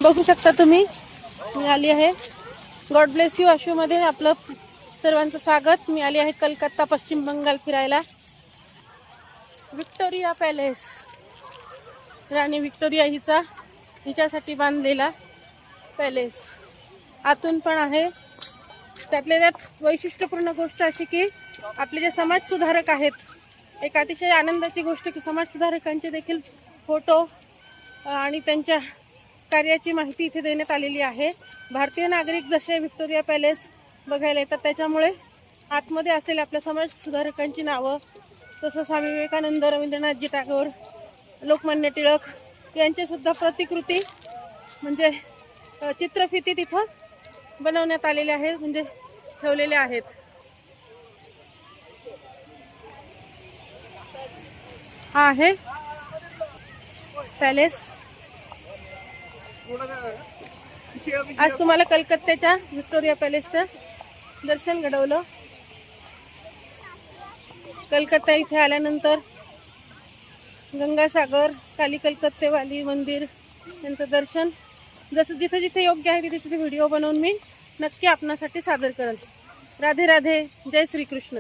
बघू शकता तुम्ही, मी आली आहे गॉड ब्लेस यू आशूमध्ये आपलं सर्वांचं स्वागत। मी आली आहे कलकत्ता पश्चिम बंगाल फिरायला। विक्टोरिया पॅलेस, राणी विक्टोरिया हिच्यासाठी बांधलेला पॅलेस आतून पण आहे। त्यातल्या त्यात वैशिष्ट्यपूर्ण गोष्ट अशी की आपले जे समाजसुधारक आहेत, एक अतिशय आनंदाची गोष्ट की समाजसुधारकांचे देखील फोटो आणि त्यांच्या कार्याची माहिती इथे देण्यात आलेली आहे। भारतीय नागरिक जसे विक्टोरिया पॅलेस बघायला येतात, त्याच्यामुळे आतमध्ये असलेल्या आपल्या समाजसुधारकांची नावं, तसं स्वामी विवेकानंद, रवींद्रनाथजी टागोर, लोकमान्य टिळक यांचेसुद्धा प्रतिकृती म्हणजे चित्रफिती तिथं बनवण्यात आलेले आहेत, म्हणजे ठेवलेले आहेत। हा आहे पॅलेस। आज तुम्हाला कलकत्त्याच्या विक्टोरिया पॅलेसचं दर्शन घडवलं। कलकत्ता इथे आल्यानंतर गंगासागर, काली कलकत्तेवाली मंदिर यांचं दर्शन जसं जिथे जिथे योग्य आहे तिथे तिथे व्हिडिओ बनवून मी नक्की आपणासाठी सादर करेल। राधे राधे, जय श्री कृष्ण।